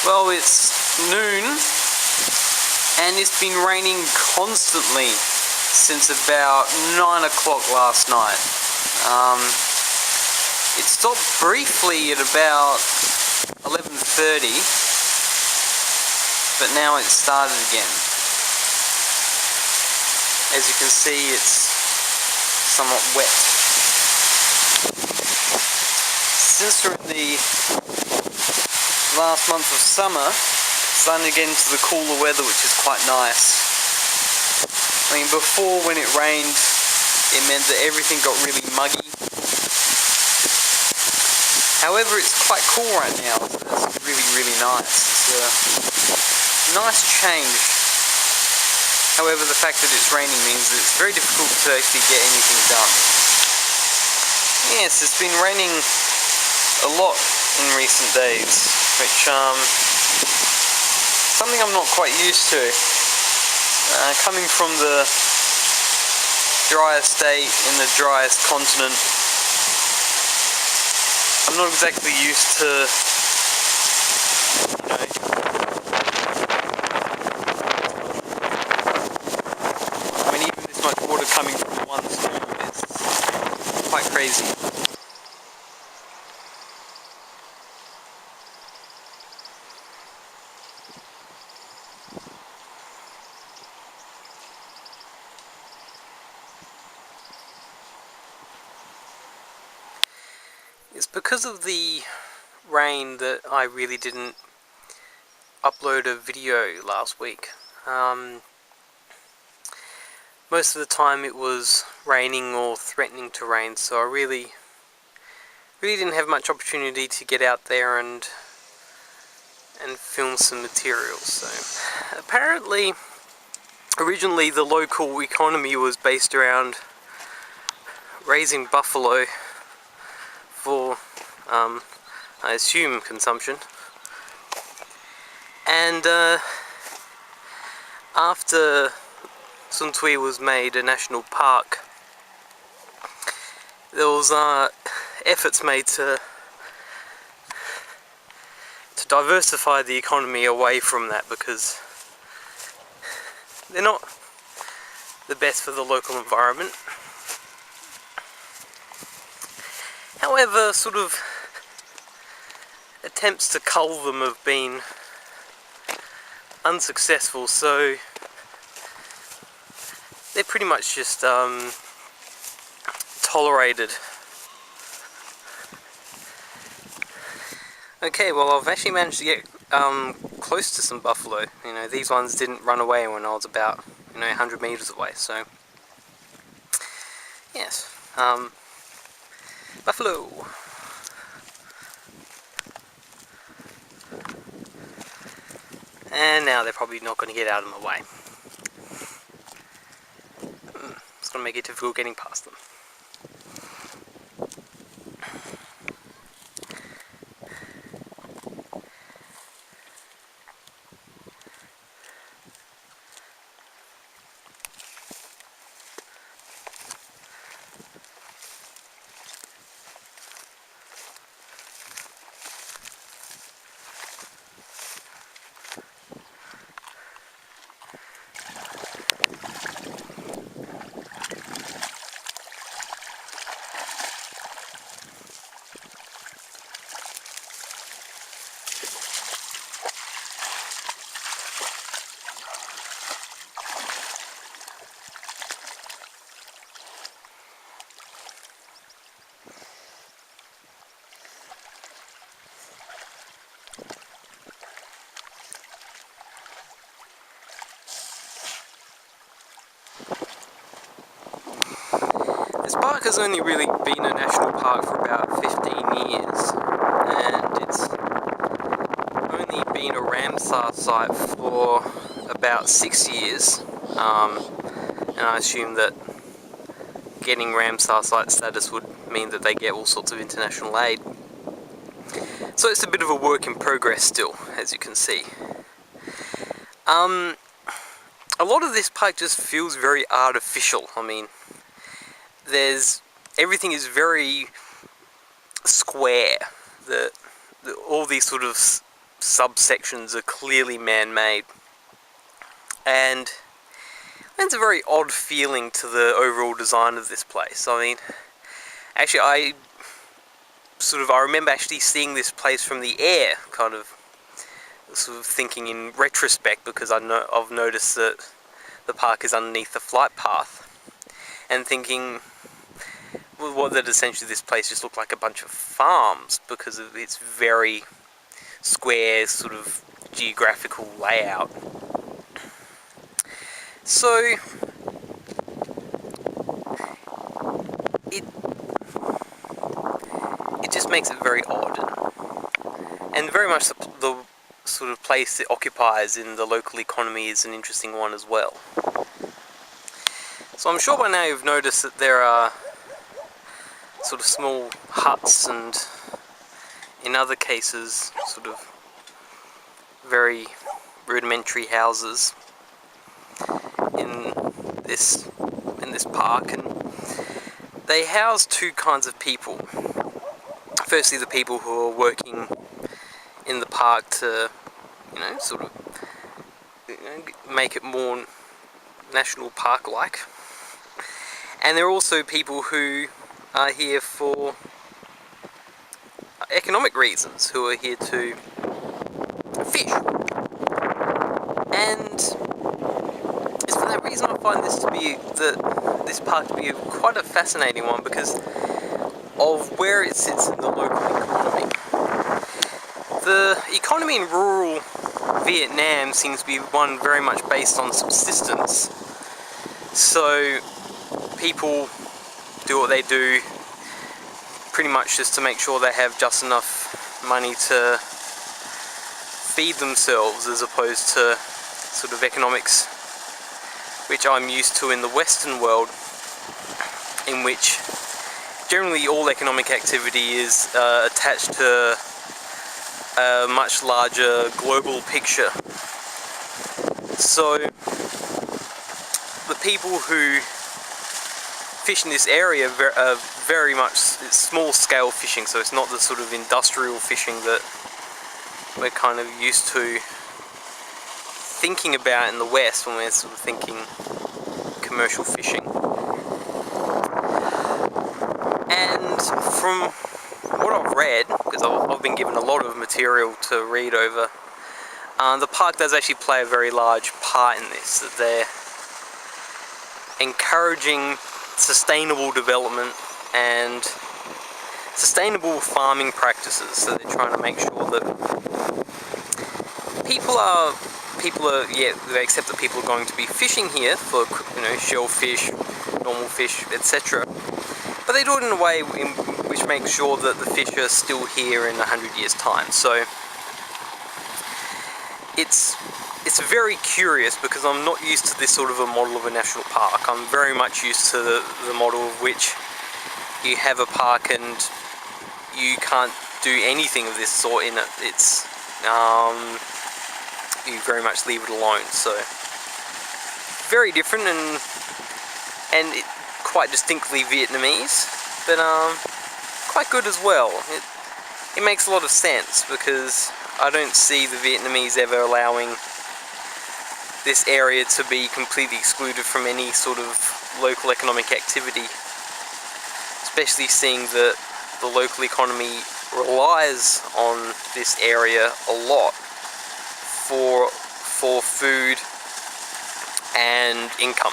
Well, it's noon and it's been raining constantly since about 9 o'clock last night. It stopped briefly at about 11:30, but now it's started again. As you can see, it's somewhat wet. Since we're in the last month of summer, starting to get into the cooler weather, which is quite nice. I mean, before when it rained, it meant that everything got really muggy. However, it's quite cool right now, so that's really, really nice. It's a nice change. However, the fact that it's raining means that it's very difficult to actually get anything done. Yes, it's been raining a lot in recent days, which something I'm not quite used to. Coming from the driest state in the driest continent, I'm not exactly used to, I mean, even this much water coming from one storm, it's quite crazy. It's because of the rain that I really didn't upload a video last week. Most of the time it was raining or threatening to rain, so I really didn't have much opportunity to get out there and film some material. So apparently, originally the local economy was based around raising buffalo for, I assume, consumption. And after Sun Tui was made a national park, there was efforts made to diversify the economy away from that, because they're not the best for the local environment. However, sort of attempts to cull them have been unsuccessful, so they're pretty much just tolerated. Okay, well, I've actually managed to get close to some buffalo. You know, these ones didn't run away when I was about 100 meters away, so yes, buffalo. And now they're probably not going to get out of my way. It's going to make it difficult getting past them. This park has only really been a national park for about 15 years, and it's only been a Ramsar site for about 6 years, and I assume that getting Ramsar site status would mean that they get all sorts of international aid. So it's a bit of a work in progress still, as you can see. A lot of this park just feels very artificial. I mean, everything is very square. All these sort of subsections are clearly man-made. And it's a very odd feeling to the overall design of this place. I mean, actually I remember actually seeing this place from the air, kind of sort of thinking in retrospect, because I've noticed that the park is underneath the flight path, and thinking, well, that essentially this place just looked like a bunch of farms because of its very square sort of geographical layout. So it just makes it very odd, and very much the sort of place it occupies in the local economy is an interesting one as well. So I'm sure by now you've noticed that there are sort of small huts and, in other cases, sort of very rudimentary houses in this park, and they house two kinds of people. Firstly, the people who are working in the park to, sort of, make it more national park-like. And there are also people who are here for economic reasons, who are here to fish. And it's for that reason I find this park to be quite a fascinating one, because of where it sits in the local economy. The economy in rural Vietnam seems to be one very much based on subsistence. So people do what they do pretty much just to make sure they have just enough money to feed themselves, as opposed to sort of economics which I'm used to in the Western world, in which generally all economic activity is attached to a much larger global picture. So the people who fish in this area are very much small scale fishing, so it's not the sort of industrial fishing that we're kind of used to thinking about in the West when we're sort of thinking commercial fishing. And from what I've read, because I've been given a lot of material to read over, the park does actually play a very large part in this, that they're encouraging sustainable development and sustainable farming practices. So they're trying to make sure that people are, they accept that people are going to be fishing here for, shellfish, normal fish, etc. But they do it in a way which makes sure that the fish are still here in 100 years' time. So it's very curious, because I'm not used to this sort of a model of a national park. I'm very much used to the model of which you have a park and you can't do anything of this sort in it. It's you very much leave it alone. So very different and quite distinctly Vietnamese, but quite good as well. It makes a lot of sense, because I don't see the Vietnamese ever allowing this area to be completely excluded from any sort of local economic activity, especially seeing that the local economy relies on this area a lot for food and income.